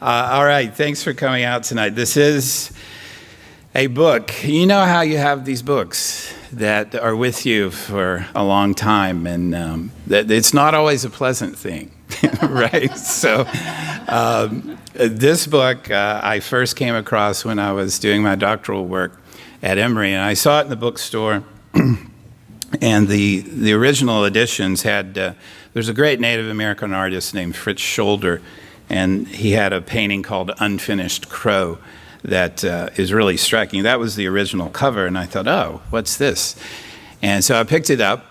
All right, thanks for coming out tonight. This is a book. You know how you have these books that are with you for a long time, and that it's not always a pleasant thing, right? So this book I first came across when I was doing my doctoral work at Emory, and I saw it in the bookstore, and the original editions had, there's a great Native American artist named Fritz Scholder, and he had a painting called Unfinished Crow that is really striking. That was the original cover, and I thought, oh, what's this? And so I picked it up,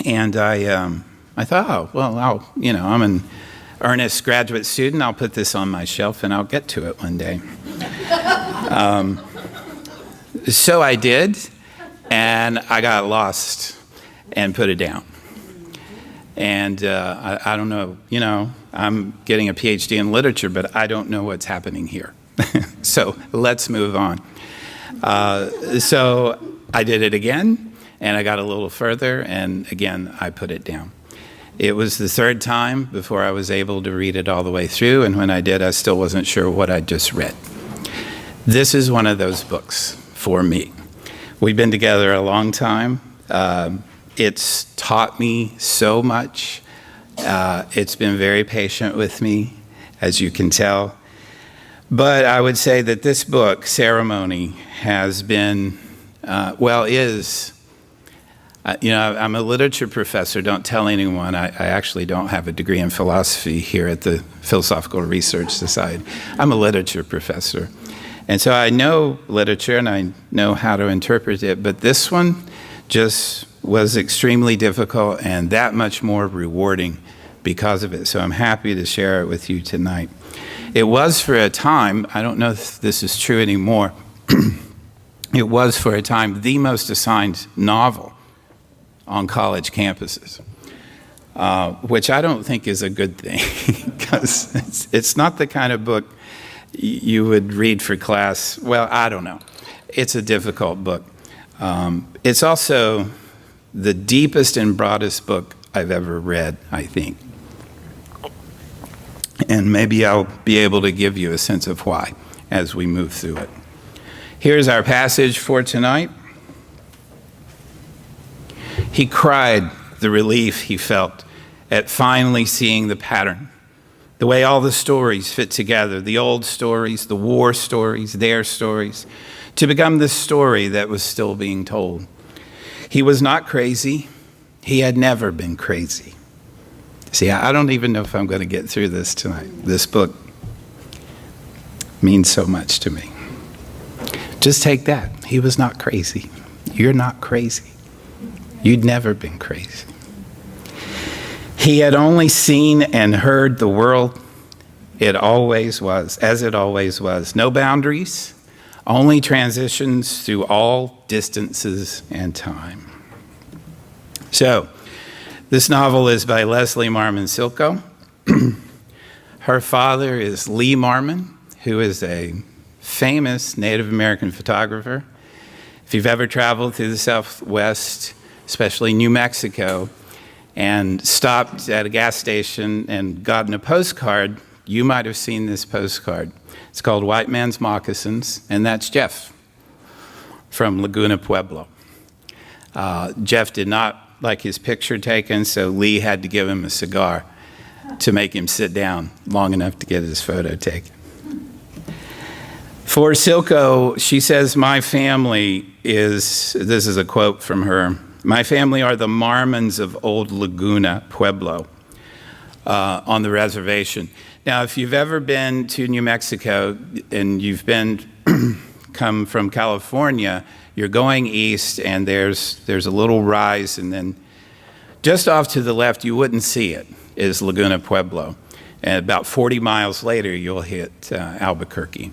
and I thought, oh, well, I'm an earnest graduate student. I'll put this on my shelf, and I'll get to it one day. So I did, and I got lost and put it down. And I don't know, I'm getting a Ph.D. in literature, but I don't know what's happening here. So let's move on. So I did it again, and I got a little further, and again, I put it down. It was the third time before I was able to read it all the way through, and when I did, I still wasn't sure what I just read. This is one of those books for me. We've been together a long time. It's taught me so much. It's been very patient with me, as you can tell. But I would say that this book, Ceremony, has been, I'm a literature professor. Don't tell anyone. I actually don't have a degree in philosophy here at the Philosophical Research Society. I'm a literature professor. And so I know literature and I know how to interpret it, but this one just was extremely difficult and that much more rewarding because of it. So I'm happy to share it with you tonight. It was for a time, I don't know if this is true anymore, it was for a time the most assigned novel on college campuses, which I don't think is a good thing because it's not the kind of book you would read for class. Well, I don't know. It's a difficult book. It's also the deepest and broadest book I've ever read, I think. And maybe I'll be able to give you a sense of why as we move through it. Here's our passage for tonight. He cried the relief he felt at finally seeing the pattern, the way all the stories fit together, the old stories, the war stories, their stories, to become the story that was still being told. He was not crazy. He had never been crazy. See, I don't even know if I'm going to get through this tonight. This book means so much to me. Just take that. He was not crazy. You're not crazy. You'd never been crazy. He had only seen and heard the world it always was, as it always was. No boundaries, only transitions through all distances and time. So, this novel is by Leslie Marmon Silko. Her father is Lee Marmon, who is a famous Native American photographer. If you've ever traveled through the Southwest, especially New Mexico, and stopped at a gas station and gotten a postcard, you might have seen this postcard. It's called White Man's Moccasins, and that's Jeff from Laguna Pueblo. Jeff did not like his picture taken, so Lee had to give him a cigar to make him sit down long enough to get his photo taken. For Silko, she says, my family is, this is a quote from her, my family are the Marmons of old Laguna Pueblo on the reservation. Now, if you've ever been to New Mexico and you've come from California, you're going east and there's a little rise, and then just off to the left, you wouldn't see it, is Laguna Pueblo. And about 40 miles later, you'll hit Albuquerque.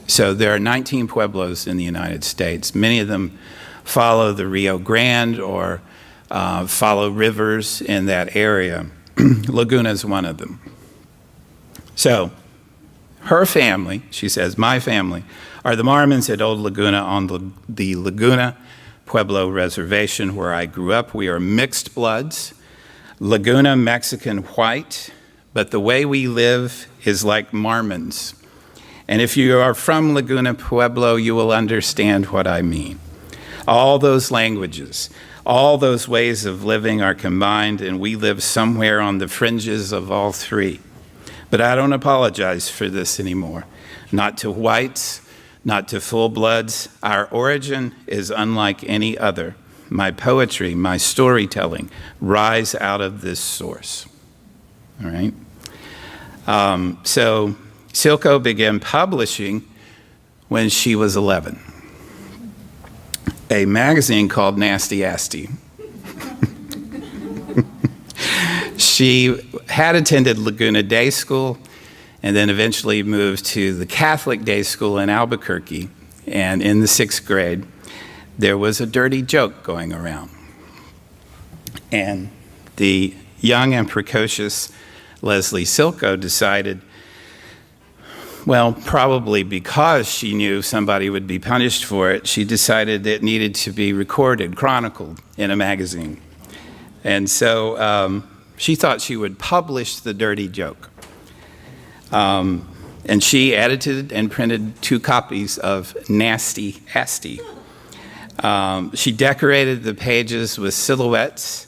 So there are 19 pueblos in the United States. Many of them follow the Rio Grande or follow rivers in that area. Laguna is one of them. So her family, she says, my family, are the Marmons at Old Laguna on the Laguna Pueblo Reservation where I grew up. We are mixed bloods, Laguna Mexican white, but the way we live is like Marmon's. And if you are from Laguna Pueblo, you will understand what I mean. All those languages, all those ways of living are combined, and we live somewhere on the fringes of all three. But I don't apologize for this anymore. Not to whites, not to full-bloods. Our origin is unlike any other. My poetry, my storytelling rise out of this source. All right? So Silko began publishing when she was 11. A magazine called Nasty Asty. She had attended Laguna Day School and then eventually moved to the Catholic Day School in Albuquerque. And in the 6th grade, there was a dirty joke going around. And the young and precocious Leslie Silko decided, well, probably because she knew somebody would be punished for it, she decided it needed to be recorded, chronicled in a magazine. And so she thought she would publish the dirty joke. And she edited and printed 2 copies of Nasty Asty. She decorated the pages with silhouettes,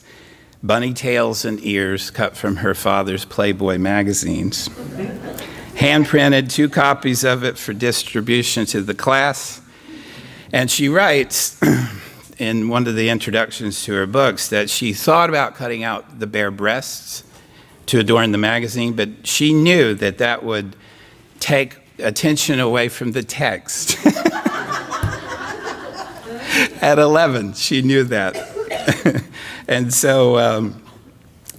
bunny tails and ears cut from her father's Playboy magazines. Hand-printed 2 copies of it for distribution to the class. And she writes in one of the introductions to her books that she thought about cutting out the bare breasts to adorn the magazine, but she knew that that would take attention away from the text. At 11, she knew that. And so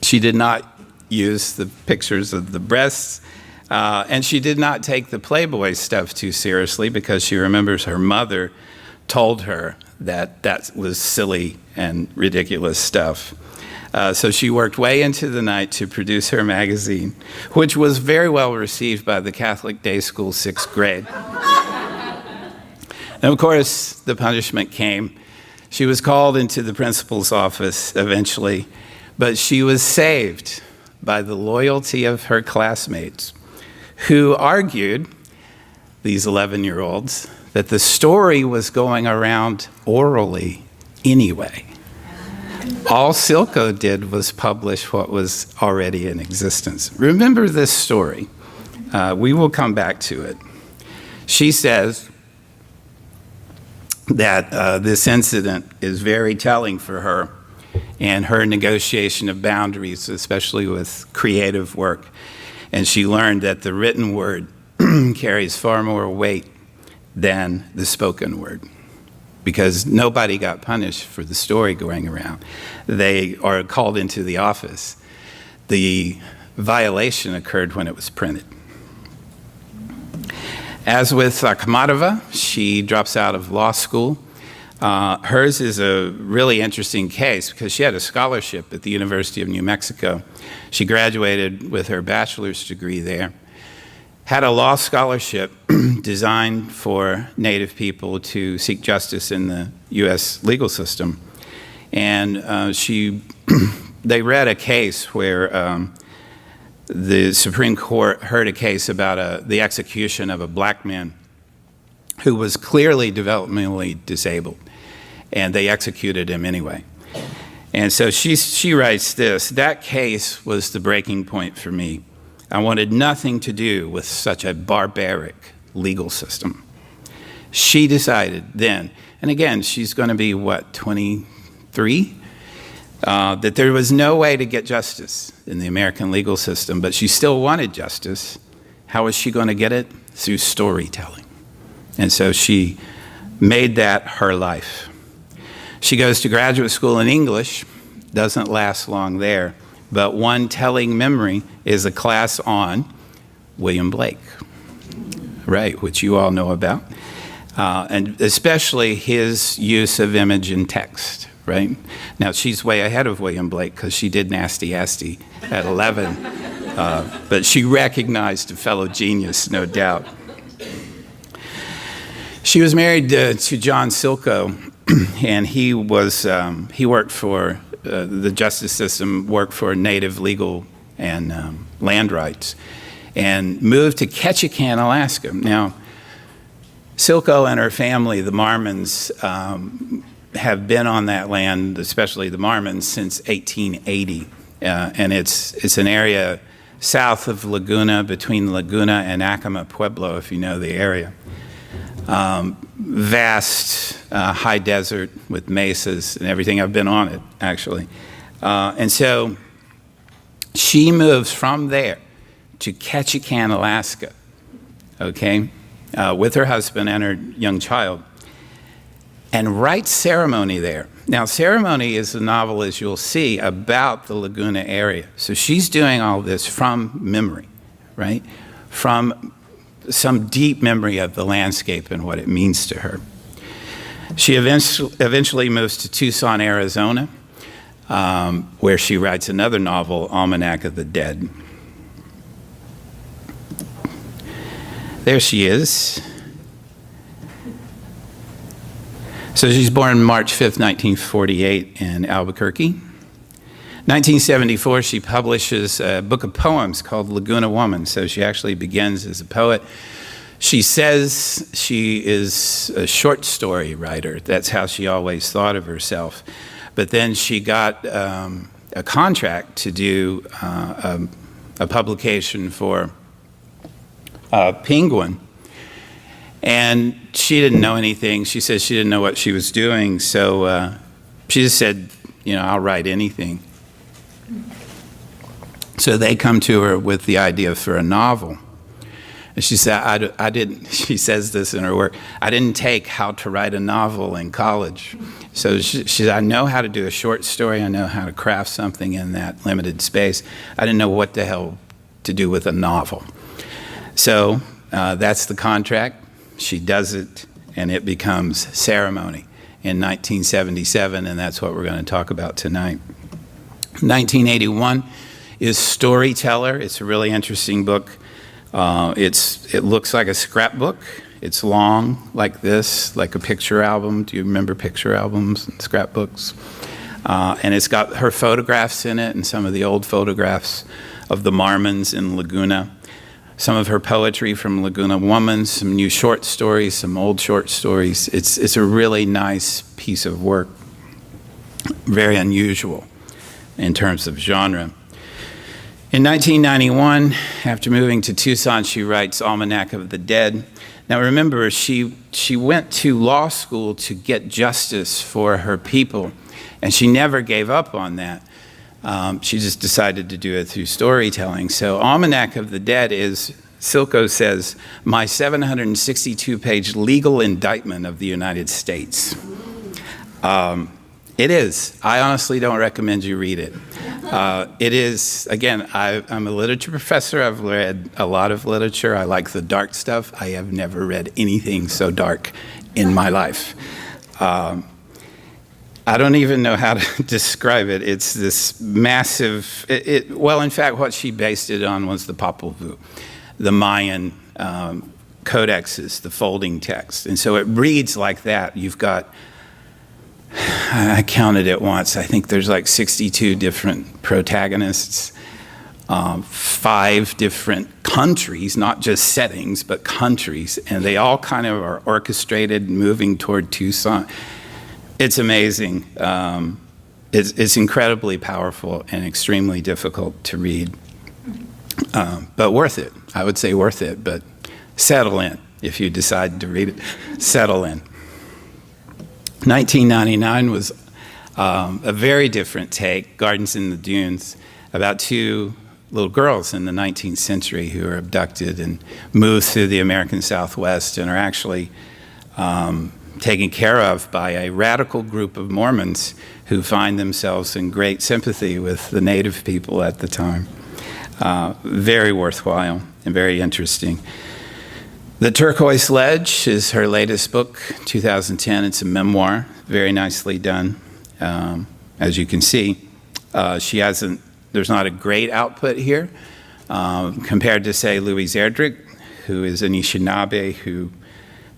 she did not use the pictures of the breasts, and she did not take the Playboy stuff too seriously because she remembers her mother told her that that was silly and ridiculous stuff. So she worked way into the night to produce her magazine, which was very well received by the Catholic Day School 6th grade. And of course, the punishment came. She was called into the principal's office eventually, but she was saved by the loyalty of her classmates, who argued, these 11-year-olds, that the story was going around orally anyway. All Silko did was publish what was already in existence. Remember this story. We will come back to it. She says that this incident is very telling for her and her negotiation of boundaries, especially with creative work. And she learned that the written word carries far more weight than the spoken word, because nobody got punished for the story going around. They are called into the office. The violation occurred when it was printed. As with Akhmatova, she drops out of law school. Hers is a really interesting case because she had a scholarship at the University of New Mexico. She graduated with her bachelor's degree there, had a law scholarship designed for Native people to seek justice in the U.S. legal system. And they read a case where the Supreme Court heard a case about the execution of a black man who was clearly developmentally disabled, and they executed him anyway. And so she writes this: "That case was the breaking point for me. I wanted nothing to do with such a barbaric legal system." She decided then, and again, she's going to be, 23? That there was no way to get justice in the American legal system, but she still wanted justice. How was she going to get it? Through storytelling. And so she made that her life. She goes to graduate school in English, doesn't last long there, but one telling memory is a class on William Blake, right, which you all know about, and especially his use of image and text. Right? Now, she's way ahead of William Blake because she did Nasty Asty at 11, but she recognized a fellow genius, no doubt. She was married to John Silko, and he worked for the justice system, worked for Native legal and land rights and moved to Ketchikan, Alaska. Now, Silko and her family, the Marmons, have been on that land, especially the Marmons, since 1880. And it's an area south of Laguna, between Laguna and Acoma Pueblo, if you know the area. Vast high desert with mesas and everything. I've been on it, actually. And so she moves from there to Ketchikan, Alaska, okay, with her husband and her young child, and writes Ceremony there. Now, Ceremony is a novel, as you'll see, about the Laguna area. So she's doing all this from memory, right? From some deep memory of the landscape and what it means to her. She eventually moves to Tucson, Arizona, where she writes another novel, Almanac of the Dead. There she is. So she's born March 5th, 1948 in Albuquerque. 1974, she publishes a book of poems called Laguna Woman. So she actually begins as a poet. She says she is a short story writer. That's how she always thought of herself. But then she got a contract to do a publication for Penguin. And she didn't know anything. She said she didn't know what she was doing. So she just said, I'll write anything. So they come to her with the idea for a novel. And she said, I didn't, she says this in her work, I didn't take how to write a novel in college. So she said, I know how to do a short story. I know how to craft something in that limited space. I didn't know what the hell to do with a novel. So that's the contract. She does it, and it becomes Ceremony in 1977, and that's what we're going to talk about tonight. 1981 is Storyteller. It's a really interesting book. It looks like a scrapbook. It's long, like this, like a picture album. Do you remember picture albums and scrapbooks? And it's got her photographs in it and some of the old photographs of the Marmons in Laguna. Some of her poetry from Laguna Woman, some new short stories, some old short stories. It's a really nice piece of work, very unusual in terms of genre. In 1991, after moving to Tucson, she writes Almanac of the Dead. Now remember, she went to law school to get justice for her people, and she never gave up on that. She just decided to do it through storytelling. So Almanac of the Dead is, Silko says, my 762-page legal indictment of the United States. It is. I honestly don't recommend you read it. It is, again, I'm a literature professor. I've read a lot of literature. I like the dark stuff. I have never read anything so dark in my life. I don't even know how to describe it. It's this massive, well, in fact, what she based it on was the Popol Vuh, the Mayan codexes, the folding text. And so it reads like that. You've got, I counted it once, I think there's like 62 different protagonists, 5 different countries, not just settings, but countries. And they all kind of are orchestrated, moving toward Tucson. It's amazing. It's incredibly powerful and extremely difficult to read, but worth it. I would say worth it, but settle in if you decide to read it. Settle in. 1999 was a very different take, Gardens in the Dunes, about 2 little girls in the 19th century who are abducted and moved through the American Southwest and are actually taken care of by a radical group of Mormons who find themselves in great sympathy with the native people at the time. Very worthwhile and very interesting. The Turquoise Ledge is her latest book, 2010. It's a memoir, very nicely done. As you can see, there's not a great output here compared to, say, Louise Erdrich, who is an Anishinaabe who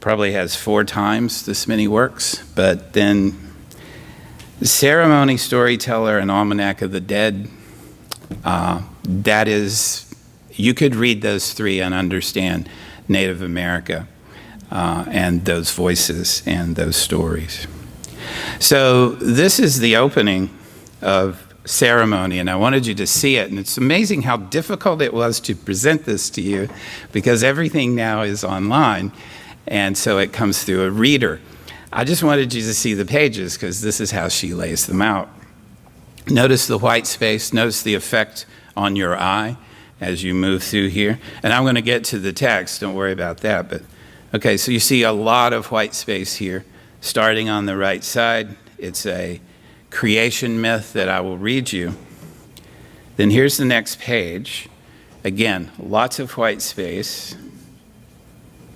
probably has 4 times this many works. But then Ceremony, Storyteller, and Almanac of the Dead, that is you could read those three and understand Native America and those voices and those stories. So this is the opening of ceremony, and I wanted you to see it. And it's amazing how difficult it was to present this to you, because everything now is online, and so it comes through a reader. I just wanted you to see the pages, because this is how she lays them out. Notice the white space. Notice the effect on your eye as you move through here. And I'm going to get to the text. Don't worry about that. But okay, so you see a lot of white space here. Starting on the right side, it's a creation myth that I will read you. Then here's the next page. Again, lots of white space,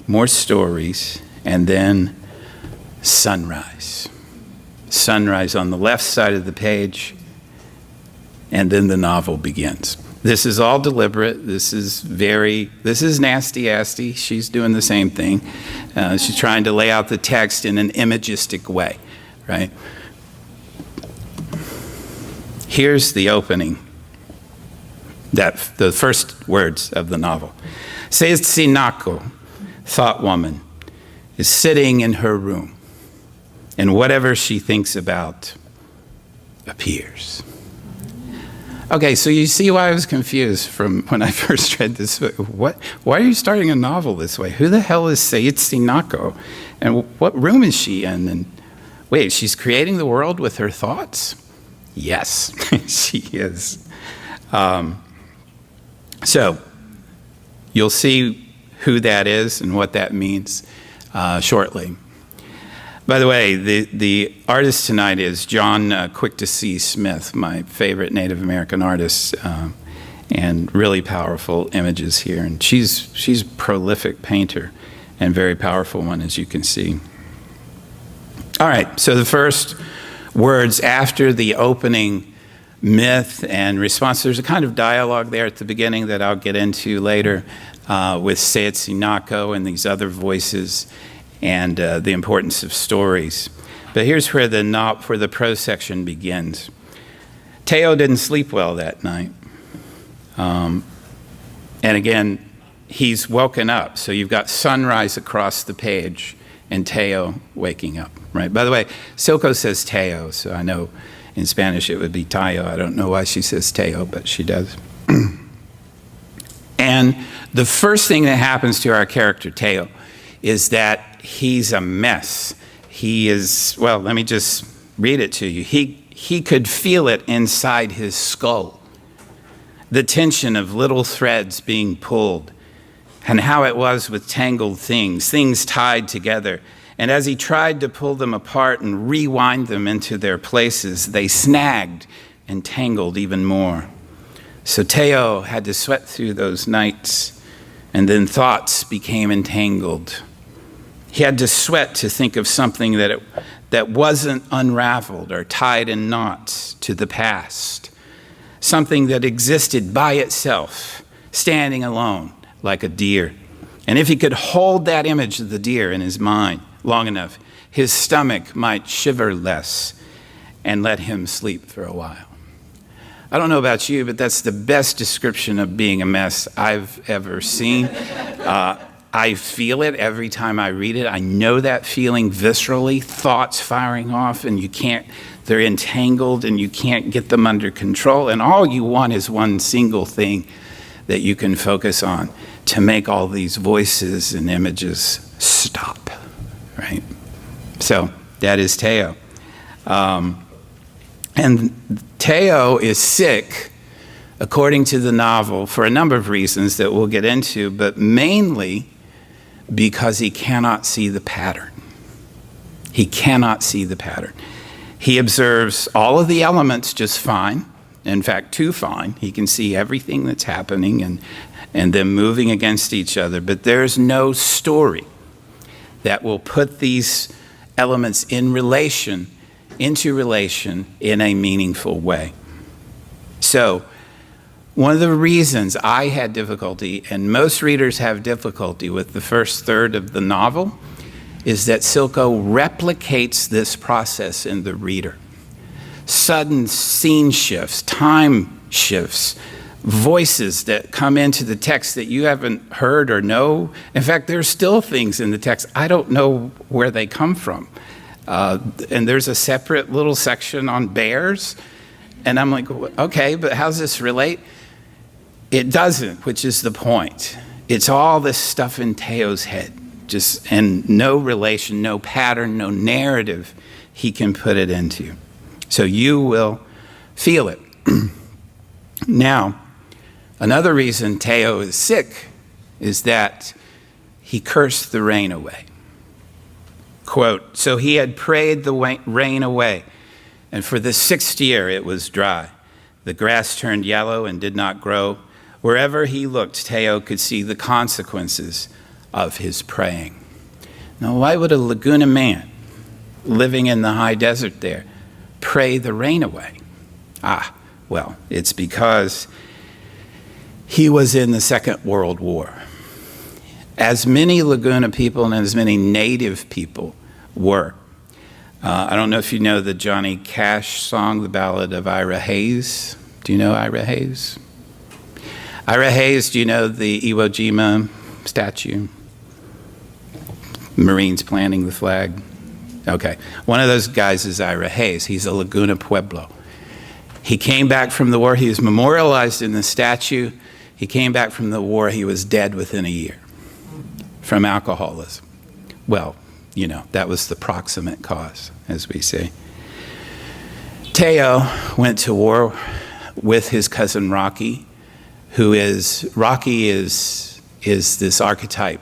more stories, and then sunrise. Sunrise on the left side of the page, and then the novel begins. This is all deliberate. This is nasty. She's doing the same thing. She's trying to lay out the text in an imagistic way, right? Here's the opening, the first words of the novel. Seitsinako, thought woman, is sitting in her room, and whatever she thinks about appears. Okay, so you see why I was confused from when I first read this book. Why are you starting a novel this way? Who the hell is Seitsinako? And what room is she in? And wait, she's creating the world with her thoughts? Yes, she is. So you'll see who that is and what that means shortly. By the way, the artist tonight is John Quick-to-See Smith, my favorite Native American artist, and really powerful images here. And she's a prolific painter and very powerful one, as you can see. All right, so the first words after the opening myth and response, there's a kind of dialogue there at the beginning that I'll get into later with Seitsinako and these other voices, and the importance of stories. But here's where the prose section begins. Teo didn't sleep well that night. And again, he's woken up. So you've got sunrise across the page and Teo waking up, right? By the way, Silko says Teo, so I know in Spanish it would be Tayo. I don't know why she says Teo, but she does. And the first thing that happens to our character, Teo, is that he's a mess. He is, well, let me just read it to you. He could feel it inside his skull, the tension of little threads being pulled, and how it was with tangled things tied together. And as he tried to pull them apart and rewind them into their places, they snagged and tangled even more. So Teo had to sweat through those nights, and then thoughts became entangled. He had to sweat to think of something that wasn't unraveled or tied in knots to the past, something that existed by itself, standing alone like a deer. And if he could hold that image of the deer in his mind long enough, his stomach might shiver less and let him sleep for a while. I don't know about you, but that's the best description of being a mess I've ever seen. I feel it every time I read it. I know that feeling viscerally, thoughts firing off, and they're entangled and you can't get them under control. And all you want is one single thing that you can focus on to make all these voices and images stop, right? So that is Teo. And Teo is sick, according to the novel, for a number of reasons that we'll get into, but mainly because he cannot see the pattern. He cannot see the pattern. He observes all of the elements just fine. In fact, too fine. He can see everything that's happening and them moving against each other, but there's no story that will put these elements into relation in a meaningful way. So, one of the reasons I had difficulty, and most readers have difficulty with the first third of the novel, is that Silko replicates this process in the reader. Sudden scene shifts, time shifts, voices that come into the text that you haven't heard or know. In fact, there's still things in the text I don't know where they come from. And there's a separate little section on bears. And I'm like, okay, but how does this relate? It doesn't, which is the point. It's all this stuff in Teo's head, and no relation, no pattern, no narrative he can put it into. So you will feel it. Now, another reason Teo is sick is that he cursed the rain away. Quote, so he had prayed the rain away, and for the 6th year it was dry. The grass turned yellow and did not grow. Wherever he looked, Teo could see the consequences of his praying. Now, why would a Laguna man living in the high desert there pray the rain away? Well, it's because he was in the Second World War. As many Laguna people and as many native people were. I don't know if you know the Johnny Cash song, The Ballad of Ira Hayes. Do you know Ira Hayes? Ira Hayes, do you know the Iwo Jima statue? Marines planting the flag. Okay, one of those guys is Ira Hayes. He's a Laguna Pueblo. He came back from the war. He was memorialized in the statue. He came back from the war. He was dead within a year from alcoholism. Well, that was the proximate cause, as we say. Teo went to war with his cousin Rocky, Rocky is this archetype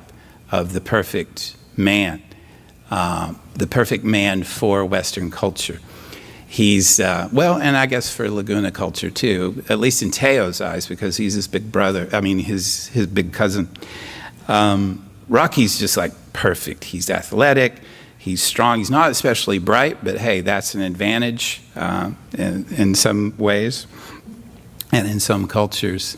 of the perfect man for Western culture. He's, and I guess for Laguna culture too, at least in Teo's eyes, because he's his big brother, his big cousin. Rocky's just like perfect. He's athletic, he's strong, he's not especially bright, but hey, that's an advantage in some ways and in some cultures.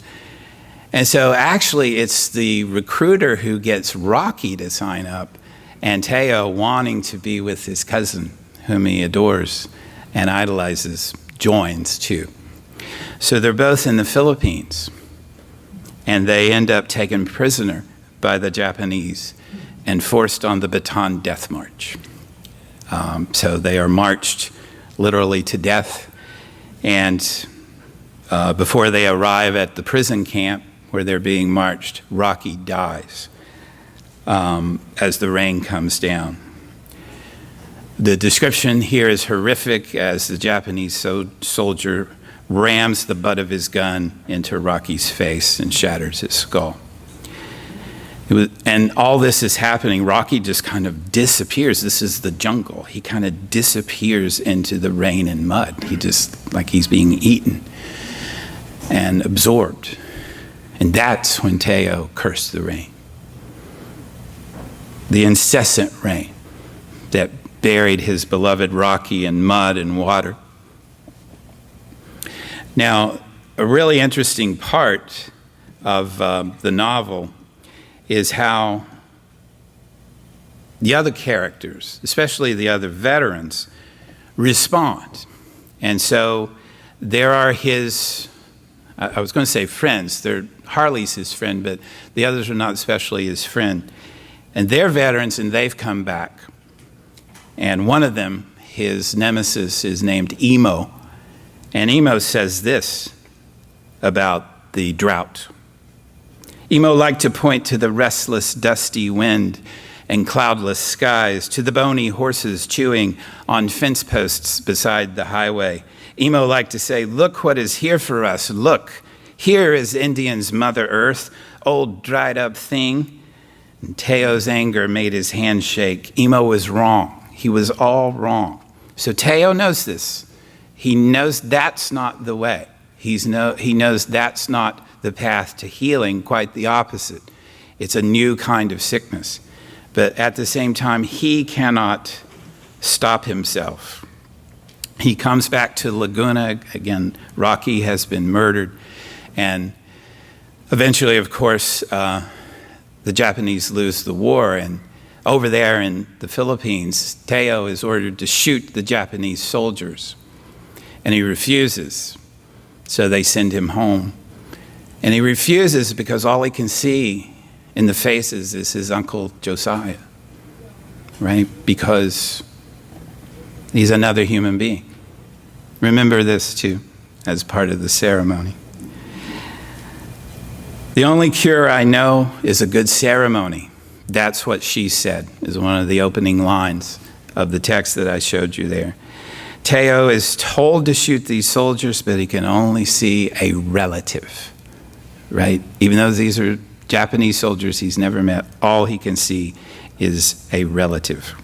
And so actually it's the recruiter who gets Rocky to sign up, and Teo, wanting to be with his cousin, whom he adores and idolizes, joins too. So they're both in the Philippines, and they end up taken prisoner by the Japanese and forced on the Bataan Death March. So they are marched literally to death, and before they arrive at the prison camp where they're being marched, Rocky dies as the rain comes down. The description here is horrific as the Japanese soldier rams the butt of his gun into Rocky's face and shatters his skull. And all this is happening. Rocky just kind of disappears. This is the jungle. He kind of disappears into the rain and mud. He just, like he's being eaten and absorbed. And that's when Teo cursed the rain. The incessant rain that buried his beloved Rocky in mud and water. Now, a really interesting part of the novel is how the other characters, especially the other veterans, respond. And so there are his, I was going to say friends, Harley's his friend, but the others are not especially his friend. And they're veterans, and they've come back. And one of them, his nemesis, is named Emo. And Emo says this about the drought. Emo liked to point to the restless, dusty wind and cloudless skies, to the bony horses chewing on fence posts beside the highway. Emo liked to say, look what is here for us. Look, here is Indian's Mother Earth, old dried up thing. And Teo's anger made his hand shake. Emo was wrong. He was all wrong. So Teo knows this. He knows that's not the way. He knows that's not the path to healing, quite the opposite. It's a new kind of sickness. But at the same time, he cannot stop himself. He comes back to Laguna. Again, Rocky has been murdered. And eventually, of course, the Japanese lose the war. And over there in the Philippines, Teo is ordered to shoot the Japanese soldiers. And he refuses. So they send him home. And he refuses because all he can see in the faces is his uncle Josiah, right? Because he's another human being. Remember this too, as part of the ceremony. The only cure I know is a good ceremony. That's what she said, is one of the opening lines of the text that I showed you there. Teo is told to shoot these soldiers, but he can only see a relative, right? Even though these are Japanese soldiers he's never met, all he can see is a relative.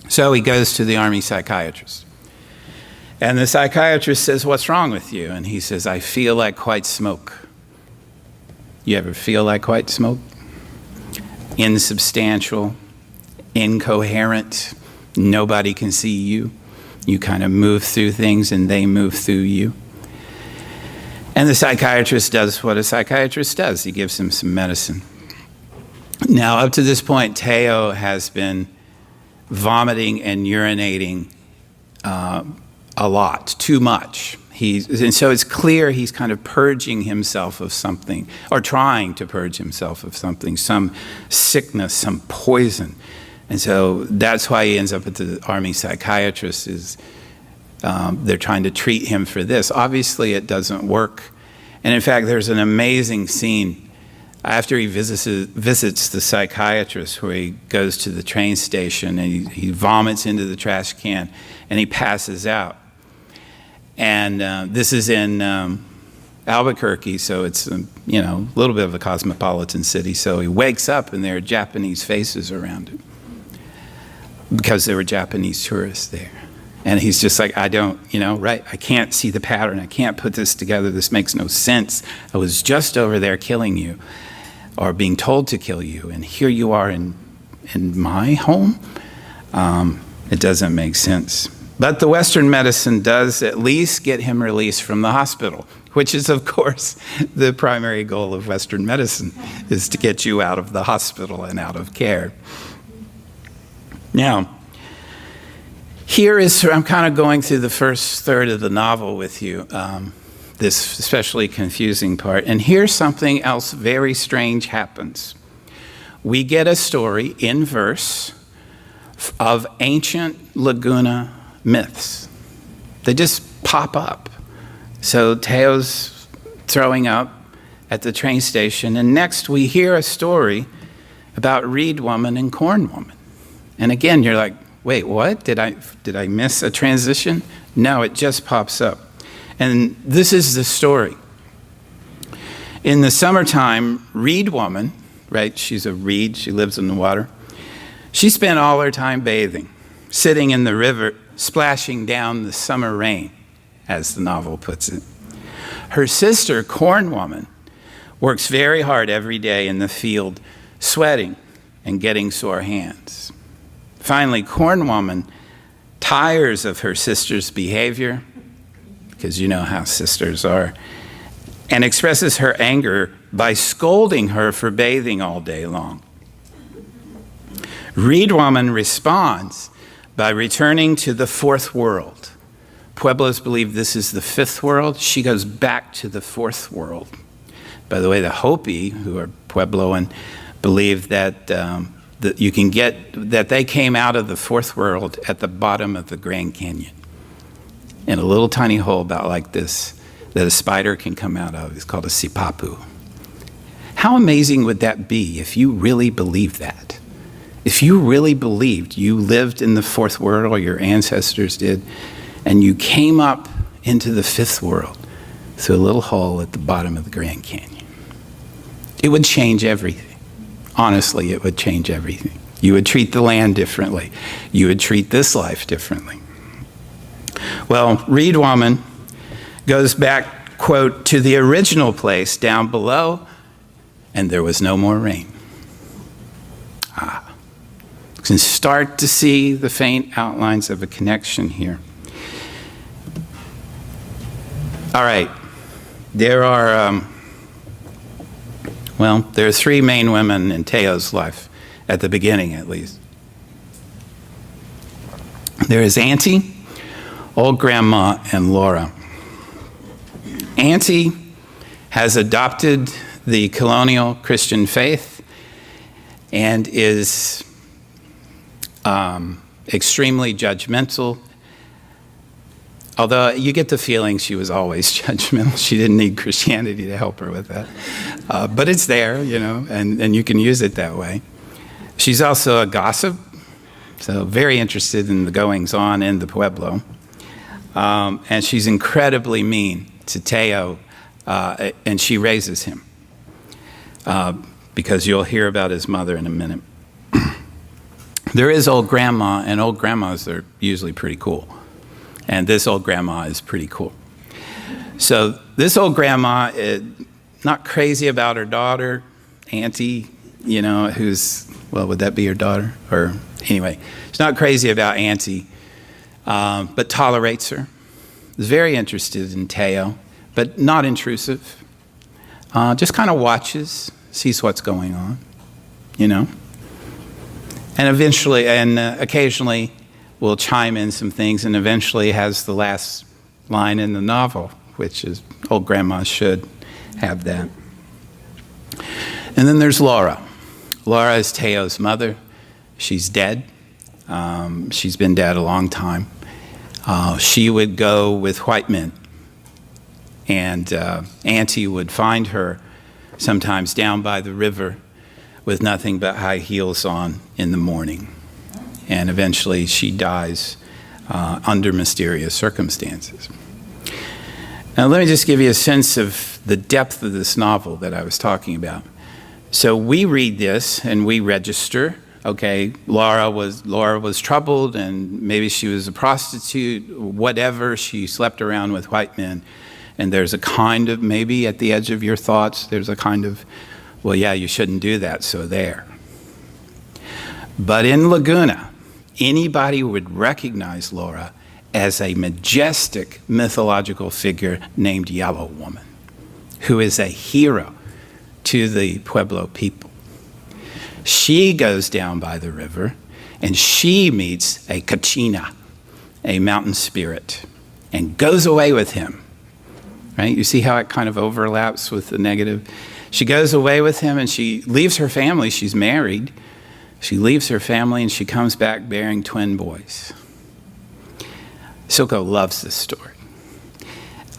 So he goes to the army psychiatrist. And the psychiatrist says, "What's wrong with you?" And he says, "I feel like white smoke." You ever feel like white smoke? Insubstantial, incoherent, nobody can see you. You kind of move through things and they move through you. And the psychiatrist does what a psychiatrist does. He gives him some medicine. Now, up to this point, Teo has been vomiting and urinating a lot, too much. And so it's clear he's kind of purging himself of something, or trying to purge himself of something, some sickness, some poison. And so that's why he ends up at the army psychiatrist, is they're trying to treat him for this. Obviously, it doesn't work. And in fact, there's an amazing scene after he visits the psychiatrist, where he goes to the train station and he vomits into the trash can and he passes out. And this is in Albuquerque, so it's a little bit of a cosmopolitan city. So he wakes up and there are Japanese faces around him because there were Japanese tourists there. And he's just like, I can't see the pattern. I can't put this together. This makes no sense. I was just over there killing you, or being told to kill you, and here you are in my home? It doesn't make sense. But the Western medicine does at least get him released from the hospital, which is, of course, the primary goal of Western medicine, is to get you out of the hospital and out of care. Now, I'm kind of going through the first third of the novel with you, this especially confusing part. And here's something else very strange happens. We get a story in verse of ancient Laguna myths. They just pop up. So Teo's throwing up at the train station, and next we hear a story about Reed Woman and Corn Woman. And again, you're like, wait, what? Did I miss a transition? No, it just pops up. And this is the story. In the summertime, Reed Woman, right? She's a reed, she lives in the water. She spent all her time bathing, sitting in the river, splashing down the summer rain, as the novel puts it. Her sister, Corn Woman, works very hard every day in the field, sweating and getting sore hands. Finally, Corn Woman tires of her sister's behavior, because you know how sisters are, and expresses her anger by scolding her for bathing all day long. Reed Woman responds by returning to the fourth world. Pueblos believe this is the fifth world. She goes back to the fourth world. By the way, the Hopi, who are Puebloan, believe that that they came out of the fourth world at the bottom of the Grand Canyon, in a little tiny hole about like this that a spider can come out of. It's called a sipapu. How amazing would that be if you really believed that? If you really believed you lived in the fourth world, or your ancestors did, and you came up into the fifth world through a little hole at the bottom of the Grand Canyon. It would change everything. Honestly, it would change everything. You would treat the land differently. You would treat this life differently. Well, Reed Woman goes back, quote, to the original place down below, and there was no more rain. You can start to see the faint outlines of a connection here. All right, there are three main women in Teo's life, at the beginning at least. There is Auntie, Old Grandma, and Laura. Auntie has adopted the colonial Christian faith and is extremely judgmental. Although you get the feeling she was always judgmental. She didn't need Christianity to help her with that. But it's there, and you can use it that way. She's also a gossip, so very interested in the goings-on in the Pueblo. And she's incredibly mean to Teo, and she raises him, because you'll hear about his mother in a minute. There is old grandma, and old grandmas are usually pretty cool. And this old grandma is pretty cool. So this old grandma is not crazy about her daughter, Auntie, who's, well, would that be her daughter? Or anyway, she's not crazy about Auntie, but tolerates her. Is very interested in Teo, but not intrusive. Just kind of watches, sees what's going on, And eventually, and occasionally, will chime in some things, and eventually has the last line in the novel, which is old grandma should have that. And then there's Laura. Laura is Teo's mother. She's dead. She's been dead a long time. She would go with white men, and Auntie would find her sometimes down by the river with nothing but high heels on in the morning. And eventually she dies under mysterious circumstances. Now let me just give you a sense of the depth of this novel that I was talking about. So we read this and we register, okay, Laura was troubled, and maybe she was a prostitute, whatever, she slept around with white men. And there's a kind of, maybe at the edge of your thoughts, there's a kind of, well, yeah, you shouldn't do that, so there. But in Laguna, anybody would recognize Laura as a majestic mythological figure named Yellow Woman, who is a hero to the Pueblo people. She goes down by the river, and she meets a Kachina, a mountain spirit, and goes away with him. Right? You see how it kind of overlaps with the negative? She goes away with him, and she leaves her family. She's married. She leaves her family, and she comes back bearing twin boys. Silko loves this story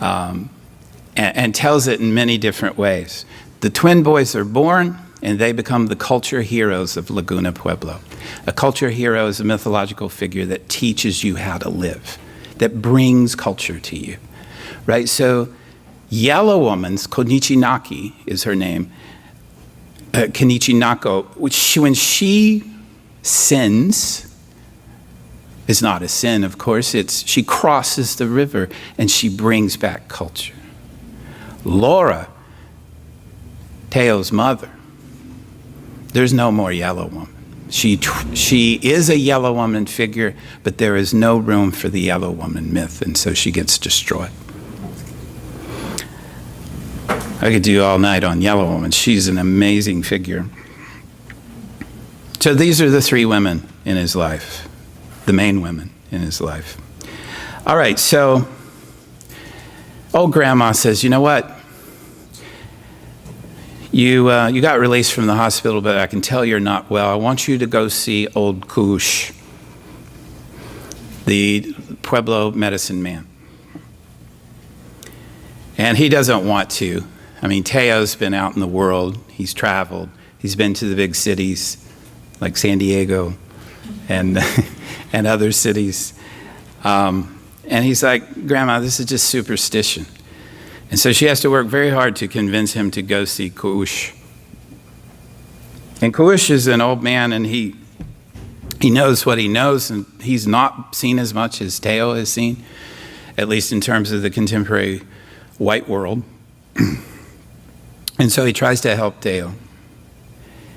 and tells it in many different ways. The twin boys are born, and they become the culture heroes of Laguna Pueblo. A culture hero is a mythological figure that teaches you how to live, that brings culture to you. Right? So Yellow Woman's, Konichinaki is her name, Konichinako, when she sins, is not a sin, of course, she crosses the river and she brings back culture. Laura, Teo's mother, there's no more Yellow Woman. She is a Yellow Woman figure, but there is no room for the Yellow Woman myth, and so she gets destroyed. I could do all night on Yellow Woman. She's an amazing figure. So these are the three women in his life, the main women in his life. All right, so old grandma says, you know what? You got released from the hospital, but I can tell you're not well. I want you to go see old Kush, the Pueblo medicine man. And he doesn't want to. I mean, Teo's been out in the world. He's traveled. He's been to the big cities like San Diego and and other cities. And he's like, Grandma, this is just superstition. And so she has to work very hard to convince him to go see Kush. And Kush is an old man, and he knows what he knows, and he's not seen as much as Teo has seen, at least in terms of the contemporary white world. And so he tries to help Teo.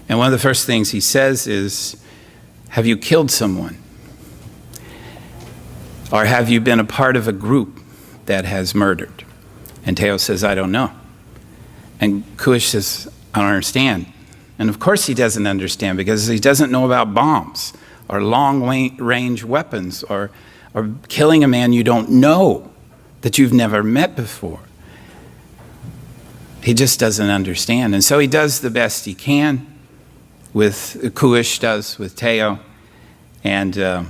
And one of the first things he says is, have you killed someone? Or have you been a part of a group that has murdered? And Teo says, I don't know. And Kush says, I don't understand. And of course he doesn't understand, because he doesn't know about bombs or long-range weapons or killing a man you don't know, that you've never met before. He just doesn't understand. And so he does the best he can with Kuish does with Teo. And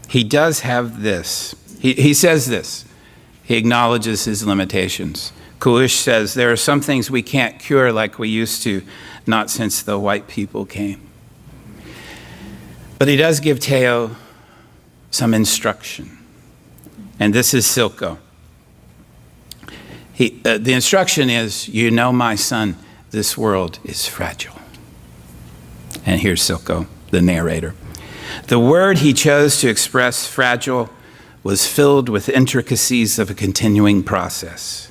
he does have this. He says this. He acknowledges his limitations. Kuish says, there are some things we can't cure like we used to, not since the white people came. But he does give Teo some instruction. And this is Silko. The instruction is, you know, my son, this world is fragile. And here's Silko, the narrator. The word he chose to express fragile was filled with intricacies of a continuing process,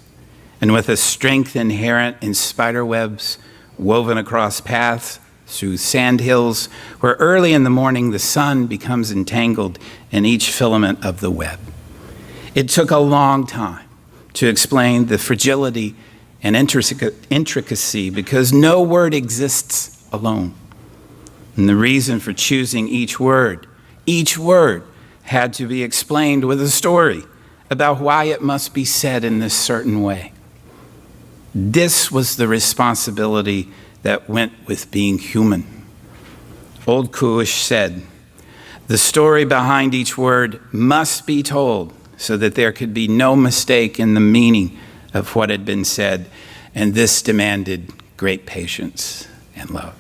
and with a strength inherent in spider webs woven across paths through sand hills, where early in the morning the sun becomes entangled in each filament of the web. It took a long time to explain the fragility and intricacy because no word exists alone. And the reason for choosing each word had to be explained with a story about why it must be said in this certain way. This was the responsibility that went with being human. Old Kuish said, the story behind each word must be told so that there could be no mistake in the meaning of what had been said, and this demanded great patience and love.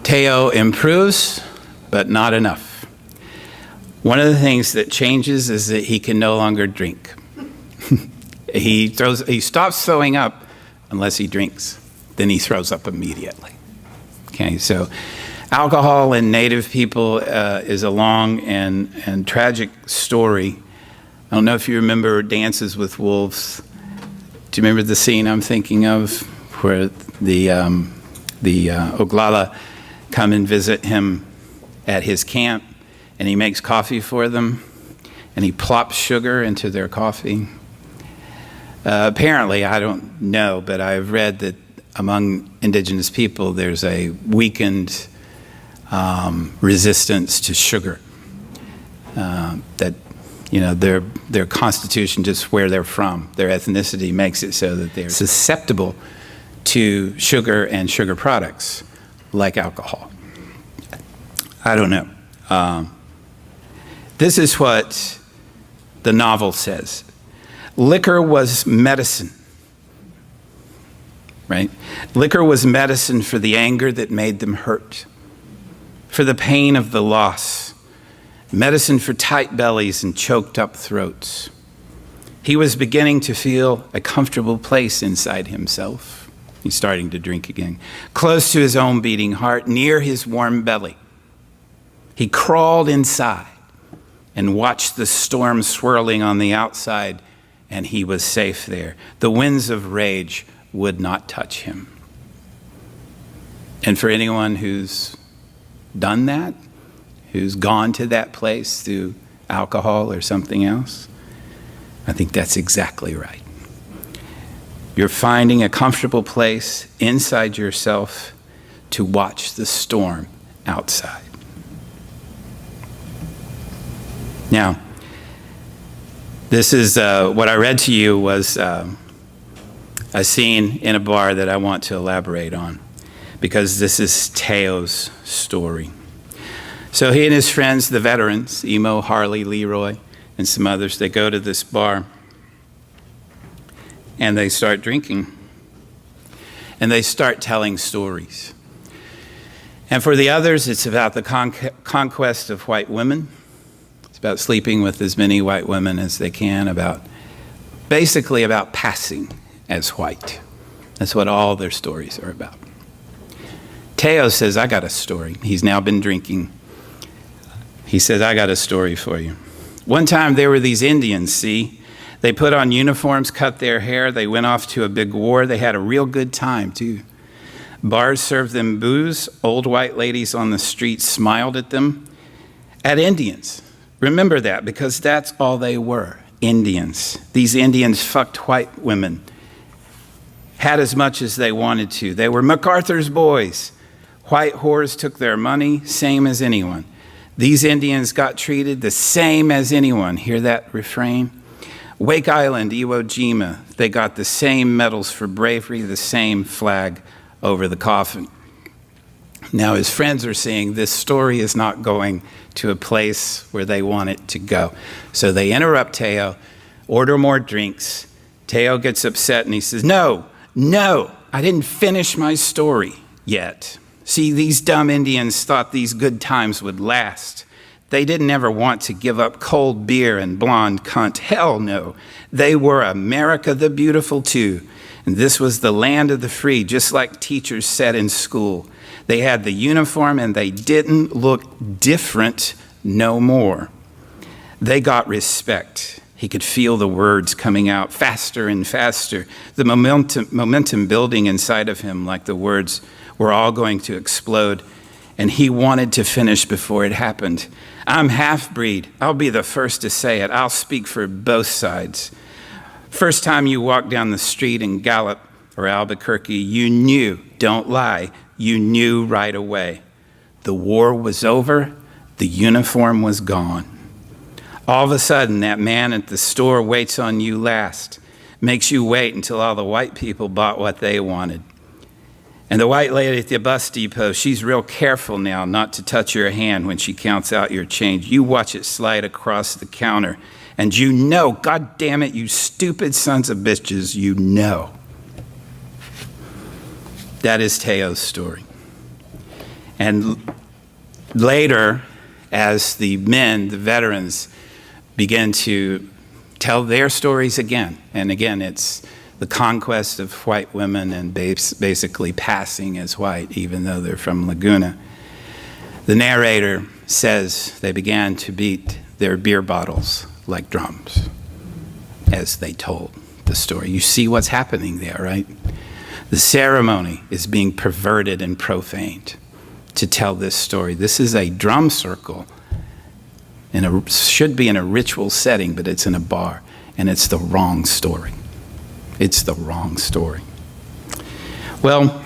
Teo improves, but not enough. One of the things that changes is that he can no longer drink. He stops throwing up unless he drinks. Then he throws up immediately. Okay, so alcohol in native people is a long and tragic story. I don't know if you remember Dances with Wolves. Do you remember the scene I'm thinking of where the Oglala come and visit him at his camp, and he makes coffee for them, and he plops sugar into their coffee? Apparently, I don't know, but I've read that among indigenous people, there's a weakened resistance to sugar. That, you know, their constitution, just where they're from, their ethnicity makes it so that they're susceptible to sugar and sugar products like alcohol. I don't know. This is what the novel says. Liquor was medicine, right? Liquor was medicine for the anger that made them hurt, for the pain of the loss, medicine for tight bellies and choked up throats. He was beginning to feel a comfortable place inside himself. He's starting to drink again, close to his own beating heart, near his warm belly. He crawled inside and watched the storm swirling on the outside, and he was safe there. The winds of rage would not touch him. And for anyone who's done that, who's gone to that place through alcohol or something else, I think that's exactly right. You're finding a comfortable place inside yourself to watch the storm outside. Now, this is what I read to you was a scene in a bar that I want to elaborate on, because this is Teo's story. So he and his friends, the veterans, Emo, Harley, Leroy, and some others, they go to this bar and they start drinking and they start telling stories. And for the others, it's about the conquest of white women. It's about sleeping with as many white women as they can, basically about passing as white. That's what all their stories are about. Teo says, I got a story. He's now been drinking. He says, I got a story for you. One time there were these Indians, see? They put on uniforms, cut their hair. They went off to a big war. They had a real good time, too. Bars served them booze. Old white ladies on the street smiled at them. At Indians. Remember that, because that's all they were, Indians. These Indians fucked white women, had as much as they wanted to. They were MacArthur's boys. White whores took their money, same as anyone. These Indians got treated the same as anyone. Hear that refrain? Wake Island, Iwo Jima, they got the same medals for bravery, the same flag over the coffin. Now his friends are saying this story is not going to a place where they want it to go. So they interrupt Teo, order more drinks. Teo gets upset and he says, no, I didn't finish my story yet. See, these dumb Indians thought these good times would last. They didn't ever want to give up cold beer and blonde cunt. Hell no. They were America the Beautiful too. And this was the land of the free, just like teachers said in school. They had the uniform and they didn't look different no more. They got respect. He could feel the words coming out faster and faster, the momentum building inside of him like the words were all going to explode. And he wanted to finish before it happened. I'm half-breed. I'll be the first to say it. I'll speak for both sides. First time you walked down the street in Gallup or Albuquerque, you knew, don't lie, you knew right away. The war was over, the uniform was gone. All of a sudden, that man at the store waits on you last, makes you wait until all the white people bought what they wanted. And the white lady at the bus depot, she's real careful now not to touch your hand when she counts out your change. You watch it slide across the counter, and you know, God damn it, you stupid sons of bitches, you know. That is Teo's story. And later, as the men, the veterans, begin to tell their stories again, and again, it's the conquest of white women and basically passing as white, even though they're from Laguna. The narrator says they began to beat their beer bottles like drums as they told the story. You see what's happening there, right? The ceremony is being perverted and profaned to tell this story. This is a drum circle, should be in a ritual setting, but it's in a bar, and it's the wrong story. It's the wrong story. Well,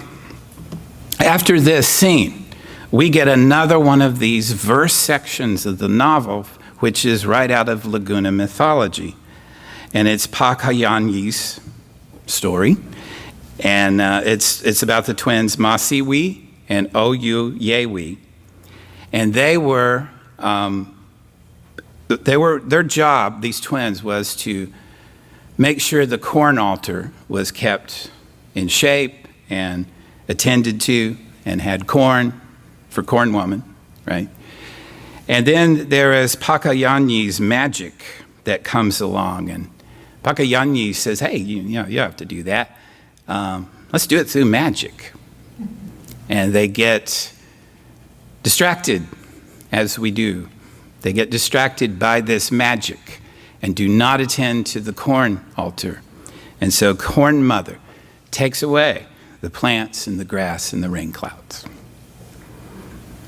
after this scene, we get another one of these verse sections of the novel, which is right out of Laguna mythology. And it's Pacayani's story. And it's about the twins Masiwi and Oyuyewi. And their job, these twins, was to make sure the corn altar was kept in shape and attended to and had corn for corn woman, right? And then there is Pacayani's magic that comes along. And Pacayani says, hey, you have to do that. Let's do it through magic. And they get distracted, as we do. They get distracted by this magic and do not attend to the corn altar. And so Corn Mother takes away the plants and the grass and the rain clouds.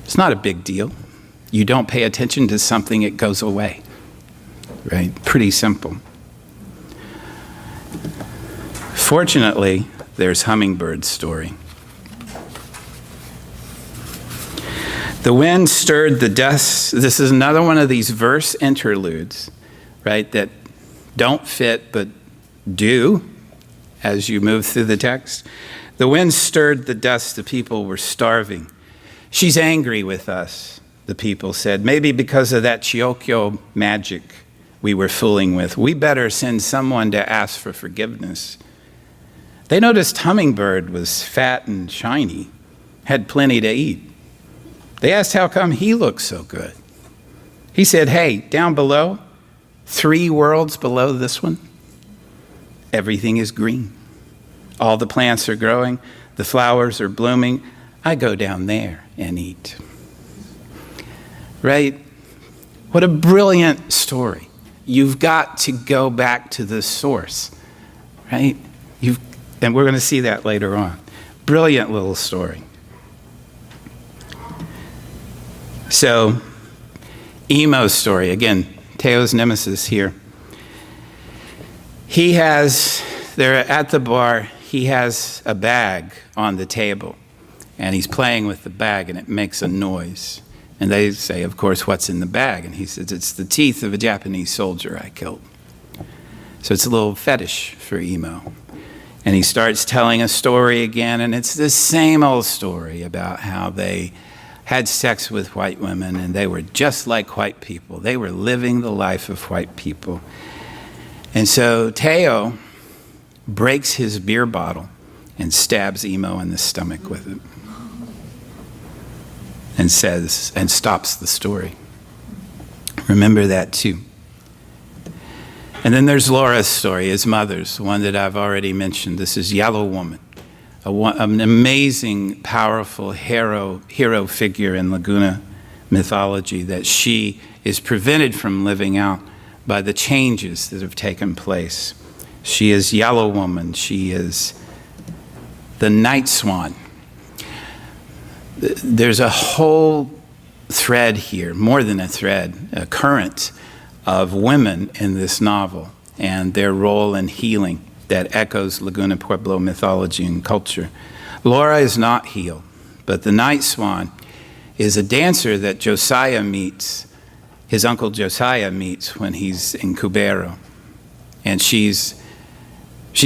It's not a big deal. You don't pay attention to something, it goes away, right? Pretty simple. Fortunately, there's Hummingbird's story. The wind stirred the dust. This is another one of these verse interludes, right, that don't fit but do as you move through the text. The wind stirred the dust. The people were starving. She's angry with us, the people said, maybe because of that Chiokyo magic we were fooling with. We better send someone to ask for forgiveness. They noticed Hummingbird was fat and shiny, had plenty to eat. They asked how come he looked so good. He said, hey, down below, 3 worlds below this one, everything is green. All the plants are growing, the flowers are blooming. I go down there and eat. Right? What a brilliant story. You've got to go back to the source, right? And we're going to see that later on. Brilliant little story. So, Emo's story, again, Teo's nemesis here. They're at the bar, he has a bag on the table, and he's playing with the bag, and it makes a noise. And they say, of course, what's in the bag? And he says, it's the teeth of a Japanese soldier I killed. So it's a little fetish for emo. And he starts telling a story again, and it's the same old story about how they had sex with white women, and they were just like white people. They were living the life of white people. And so Teo breaks his beer bottle and stabs emo in the stomach with it. And says, and stops the story. Remember that too. And then there's Laura's story, his mother's, one that I've already mentioned. This is Yellow Woman, an amazing, powerful hero figure in Laguna mythology that she is prevented from living out by the changes that have taken place. She is Yellow Woman. She is the night swan. There's a whole thread here, more than a thread, a current of women in this novel and their role in healing that echoes Laguna Pueblo mythology and culture. Laura is not healed, but the night swan is a dancer that Josiah meets, his uncle Josiah meets when he's in Cubero. And she's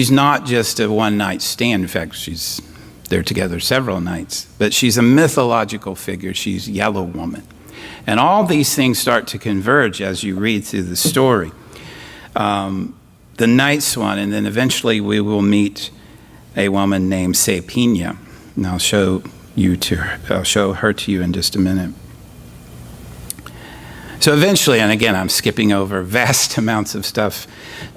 not just a one-night stand. In fact, they're together several nights, but she's a mythological figure. She's Yellow Woman. And all these things start to converge as you read through the story. The night swan, and then eventually we will meet a woman named Sepina. And I'll show her to you in just a minute. So eventually, and again, I'm skipping over vast amounts of stuff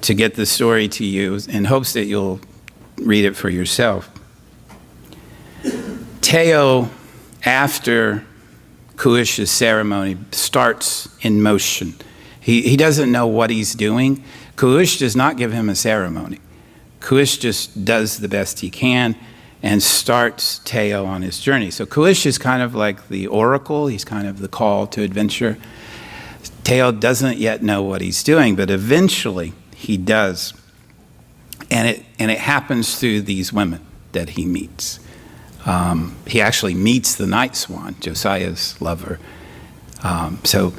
to get the story to you in hopes that you'll read it for yourself. Teo, after Kuish's ceremony, starts in motion. He doesn't know what he's doing. Kuish does not give him a ceremony. Kuish just does the best he can and starts Teo on his journey. So Kuish is kind of like the oracle. He's kind of the call to adventure. Teo doesn't yet know what he's doing, but eventually he does. And it happens through these women that he meets. He actually meets the night swan, Josiah's lover. So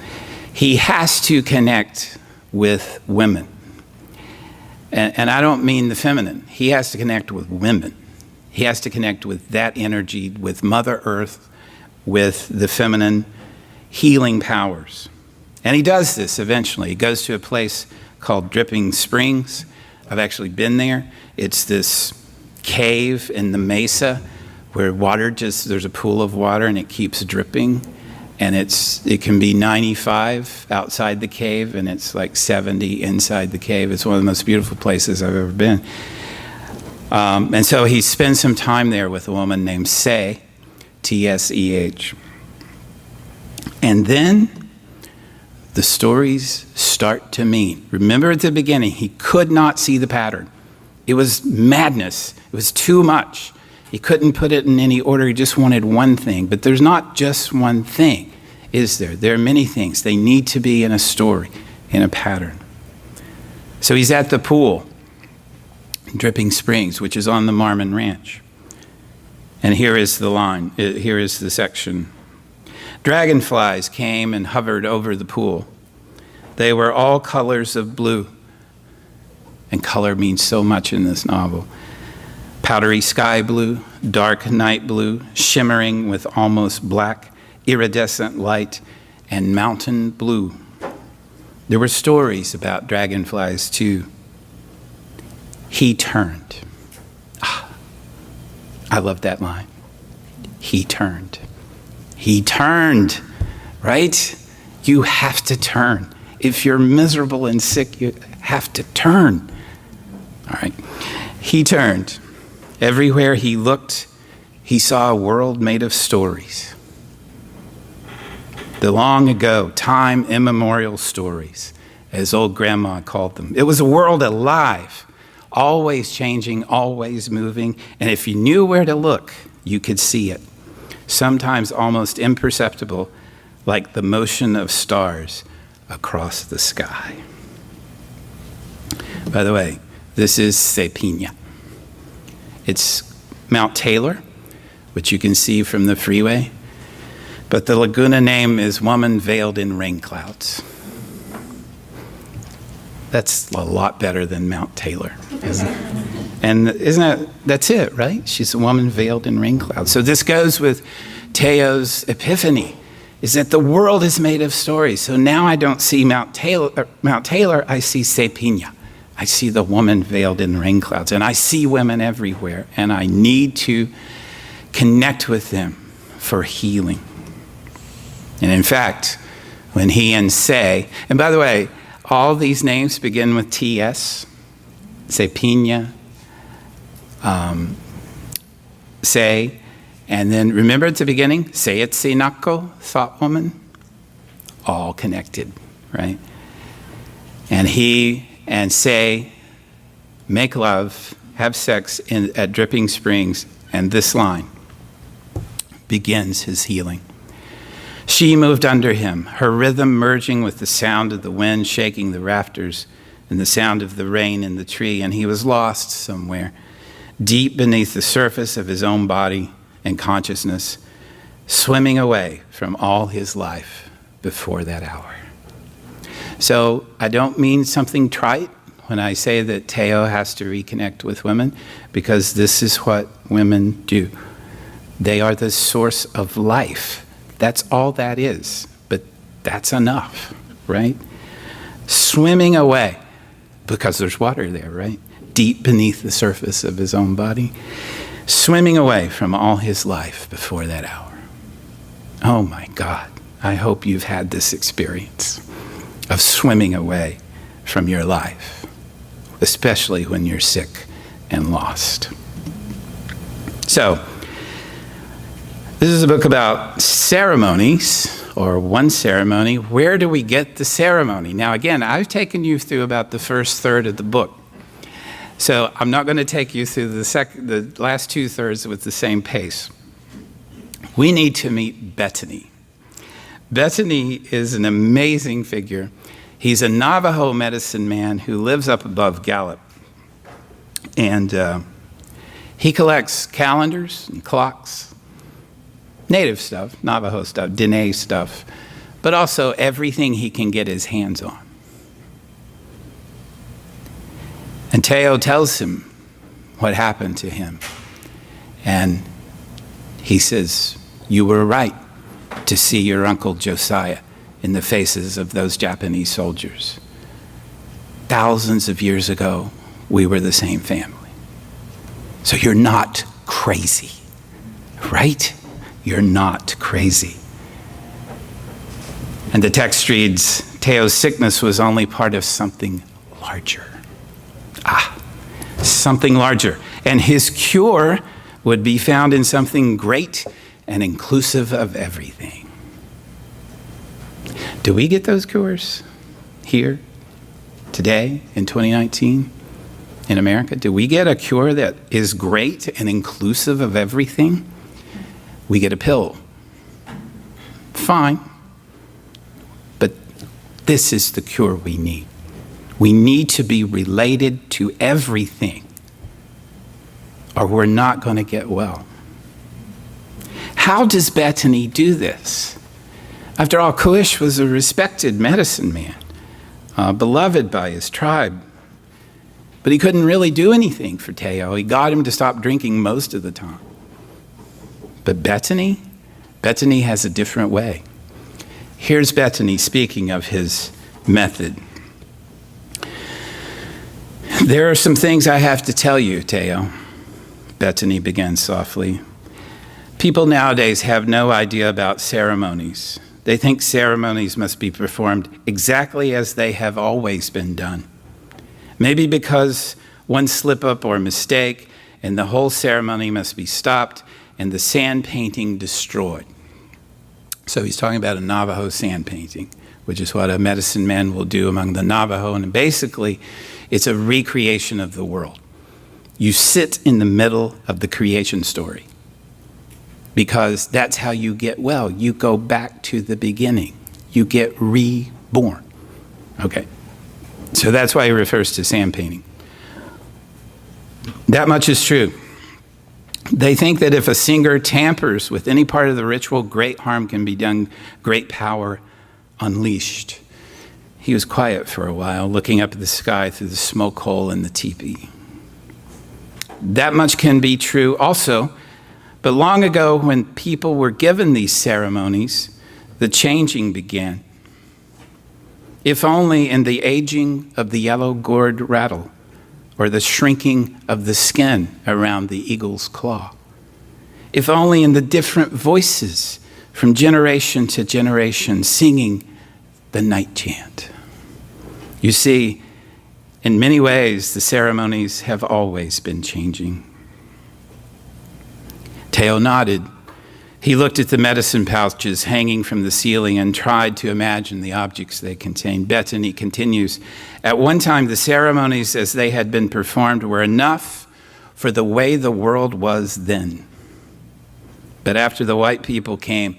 he has to connect with women. And I don't mean the feminine. He has to connect with women. He has to connect with that energy, with Mother Earth, with the feminine healing powers. And he does this eventually. He goes to a place called Dripping Springs. I've actually been there. It's this cave in the mesa where there's a pool of water and it keeps dripping. And it can be 95 outside the cave and it's like 70 inside the cave. It's one of the most beautiful places I've ever been. And so he spends some time there with a woman named Tseh, T-S-E-H. And then the stories start to meet. Remember at the beginning, he could not see the pattern. It was madness. It was too much. He couldn't put it in any order. He just wanted one thing. But there's not just one thing, is there? There are many things. They need to be in a story, in a pattern. So he's at the pool, Dripping Springs, which is on the Marmon Ranch. And here is the line. Here is the section. Dragonflies came and hovered over the pool. They were all colors of blue. And color means so much in this novel. Powdery sky blue, dark night blue, shimmering with almost black, iridescent light, and mountain blue. There were stories about dragonflies too. He turned. I love that line. He turned. He turned, right? You have to turn. If you're miserable and sick, you have to turn. All right. He turned. Everywhere he looked, he saw a world made of stories. The long ago, time immemorial stories, as old grandma called them. It was a world alive, always changing, always moving. And if you knew where to look, you could see it. Sometimes almost imperceptible, like the motion of stars across the sky. By the way, this is Sepina. It's Mount Taylor, which you can see from the freeway. But the Laguna name is woman veiled in rain clouds. That's a lot better than Mount Taylor, isn't it? And that's it, right? She's a woman veiled in rain clouds. So this goes with Teo's epiphany, is that the world is made of stories. So now I don't see Mount Taylor, I see Cepina. I see the woman veiled in rain clouds. And I see women everywhere. And I need to connect with them for healing. And in fact, when he and say, and by the way, all these names begin with TS, Cepina, say, and then remember at the beginning, Sayetsinako, thought woman, all connected, right? And he and say, make love, have sex at Dripping Springs, and this line begins his healing. She moved under him, her rhythm merging with the sound of the wind shaking the rafters and the sound of the rain in the tree, and he was lost somewhere, deep beneath the surface of his own body and consciousness, swimming away from all his life before that hour. So I don't mean something trite when I say that Teo has to reconnect with women, because this is what women do. They are the source of life. That's all that is, but that's enough, right? Swimming away, because there's water there, right? Deep beneath the surface of his own body, swimming away from all his life before that hour. Oh my God, I hope you've had this experience of swimming away from your life, especially when you're sick and lost. So, this is a book about ceremonies, or one ceremony. Where do we get the ceremony? Now again, I've taken you through about the first third of the book. So I'm not going to take you through the last 2/3 with the same pace. We need to meet Bettany. Bettany is an amazing figure. He's a Navajo medicine man who lives up above Gallup. And he collects calendars and clocks, native stuff, Navajo stuff, Diné stuff, but also everything he can get his hands on. And Teo tells him what happened to him. And he says, you were right to see your uncle Josiah in the faces of those Japanese soldiers. Thousands of years ago, we were the same family. So you're not crazy, right? You're not crazy. And the text reads, Teo's sickness was only part of something larger. Something larger. And his cure would be found in something great and inclusive of everything. Do we get those cures here, today, in 2019, in America? Do we get a cure that is great and inclusive of everything? We get a pill. Fine. But this is the cure we need. We need to be related to everything, or we're not going to get well. How does Bettany do this? After all, Kuish was a respected medicine man, beloved by his tribe. But he couldn't really do anything for Teo. He got him to stop drinking most of the time. But Bettany has a different way. Here's Bettany speaking of his method. There are some things I have to tell you, Teo, Bettany began softly. People nowadays have no idea about ceremonies. They think ceremonies must be performed exactly as they have always been done. Maybe because one slip-up or mistake and the whole ceremony must be stopped and the sand painting destroyed. So he's talking about a Navajo sand painting, which is what a medicine man will do among the Navajo. And basically, it's a recreation of the world. You sit in the middle of the creation story because that's how you get well. You go back to the beginning. You get reborn. Okay. So that's why he refers to sand painting. That much is true. They think that if a singer tampers with any part of the ritual, great harm can be done, great power unleashed. He was quiet for a while, looking up at the sky through the smoke hole in the teepee. That much can be true also, but long ago when people were given these ceremonies, the changing began. If only in the aging of the yellow gourd rattle, or the shrinking of the skin around the eagle's claw. If only in the different voices from generation to generation singing the night chant. You see, in many ways, the ceremonies have always been changing. Teo nodded. He looked at the medicine pouches hanging from the ceiling and tried to imagine the objects they contained. Bethany continues, at one time the ceremonies as they had been performed were enough for the way the world was then. But after the white people came,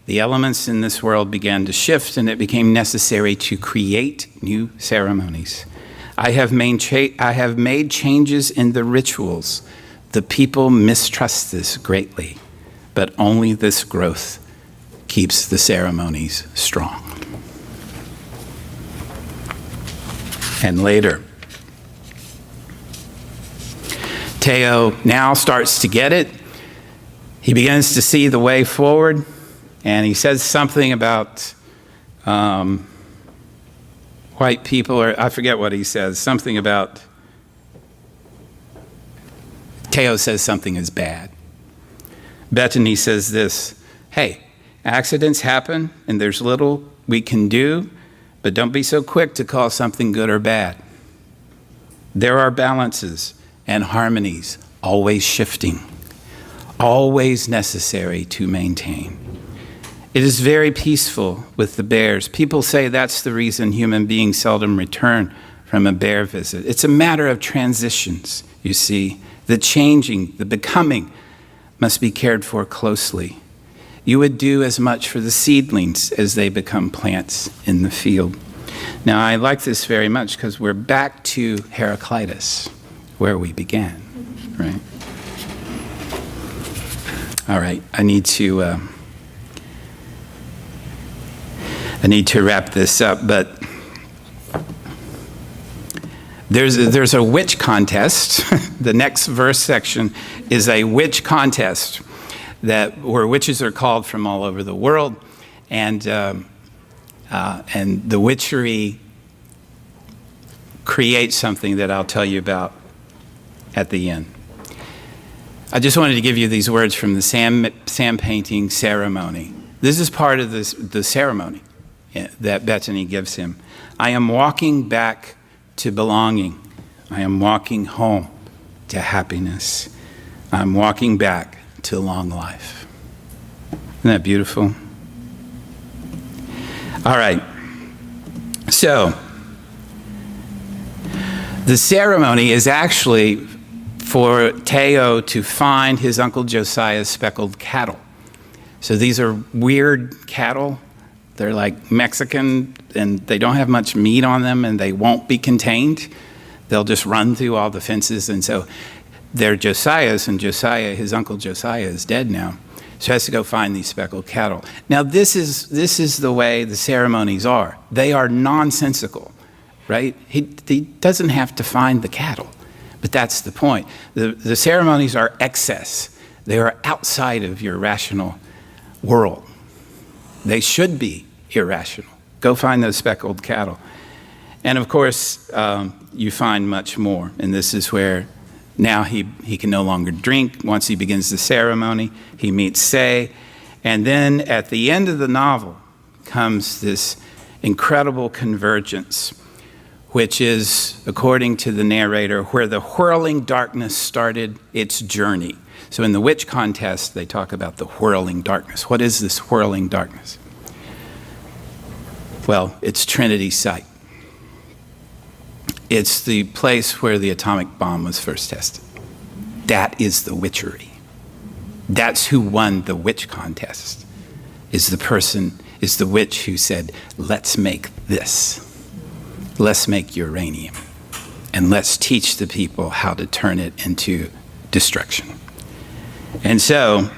the elements in this world began to shift and it became necessary to create new ceremonies. I have made changes in the rituals. The people mistrust this greatly. But only this growth keeps the ceremonies strong. And later, Teo now starts to get it. He begins to see the way forward, and he says something about white people, or I forget what he says, something about, Teo says something is bad. Bethany says this, hey, accidents happen and there's little we can do, but don't be so quick to call something good or bad. There are balances and harmonies always shifting, always necessary to maintain. It is very peaceful with the bears. People say that's the reason human beings seldom return from a bear visit. It's a matter of transitions, you see, the changing, the becoming, must be cared for closely. You would do as much for the seedlings as they become plants in the field. Now, I like this very much because we're back to Heraclitus, where we began, right? All right, I need to wrap this up, but there's a witch contest. The next verse section is a witch contest where witches are called from all over the world, and the witchery creates something that I'll tell you about at the end. I just wanted to give you these words from the sand painting ceremony. This is part of the ceremony that Bethany gives him. I am walking back to belonging. I am walking home to happiness. I'm walking back to long life. Isn't that beautiful? All right. So, the ceremony is actually for Teo to find his Uncle Josiah's speckled cattle. So these are weird cattle. They're like Mexican, and they don't have much meat on them, and they won't be contained. They'll just run through all the fences, and so they're Josiah's, and Josiah, his Uncle Josiah, is dead now. So he has to go find these speckled cattle. Now, this is the way the ceremonies are. They are nonsensical, right? He doesn't have to find the cattle, but that's the point. The ceremonies are excess. They are outside of your rational world. They should be irrational. Go find those speckled cattle. And of course, you find much more. And this is where now he can no longer drink. Once he begins the ceremony, he meets Say. And then at the end of the novel comes this incredible convergence, which is, according to the narrator, where the whirling darkness started its journey. So in the witch contest, they talk about the whirling darkness. What is this whirling darkness? Well, it's Trinity Site. It's the place where the atomic bomb was first tested. That is the witchery. That's who won the witch contest, is the witch who said, let's make this. Let's make uranium. And let's teach the people how to turn it into destruction. And so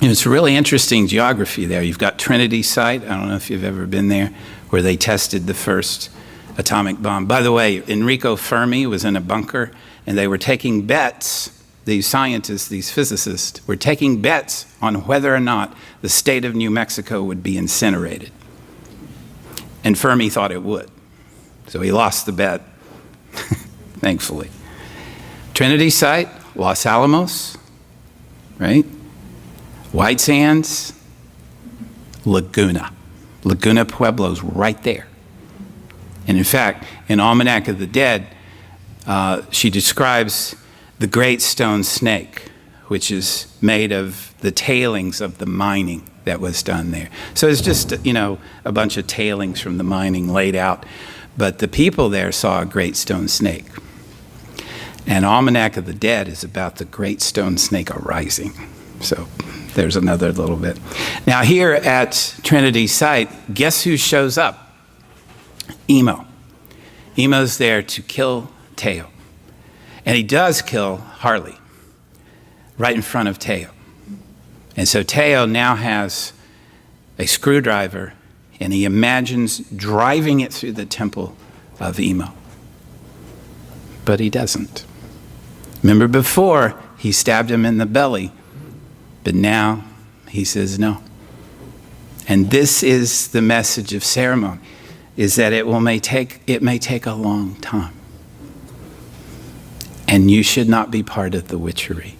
it's really interesting geography there. You've got Trinity Site. I don't know if you've ever been there, where they tested the first atomic bomb. By the way, Enrico Fermi was in a bunker, and they were taking bets. These scientists, these physicists, were taking bets on whether or not the state of New Mexico would be incinerated. And Fermi thought it would. So he lost the bet, thankfully. Trinity Site, Los Alamos, right? White Sands, Laguna. Laguna Pueblo's right there. And in fact, in Almanac of the Dead, she describes the Great Stone Snake, which is made of the tailings of the mining that was done there. So it's just, a bunch of tailings from the mining laid out. But the people there saw a great stone snake. And Almanac of the Dead is about the great stone snake arising. So there's another little bit. Now here at Trinity Site, guess who shows up? Emo. Emo's there to kill Teo. And he does kill Harley right in front of Teo. And so Teo now has a screwdriver, and he imagines driving it through the temple of Emo. But he doesn't. Remember before, he stabbed him in the belly, but now he says no. And this is the message of ceremony, is that it may take a long time. And you should not be part of the witchery.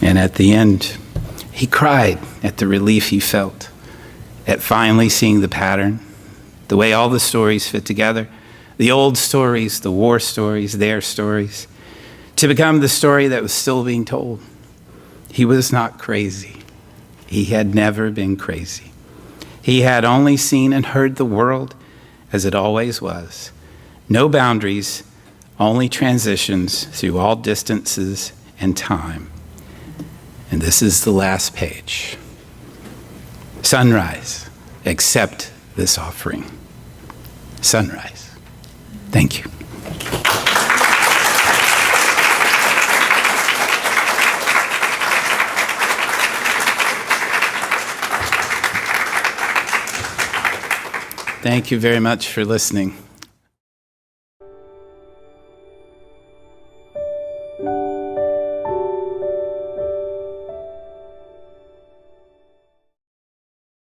And at the end, he cried at the relief he felt at finally seeing the pattern, the way all the stories fit together, the old stories, the war stories, their stories, to become the story that was still being told. He was not crazy. He had never been crazy. He had only seen and heard the world as it always was. No boundaries, only transitions through all distances and time. And this is the last page. Sunrise, accept this offering. Sunrise. Thank you. Thank you very much for listening.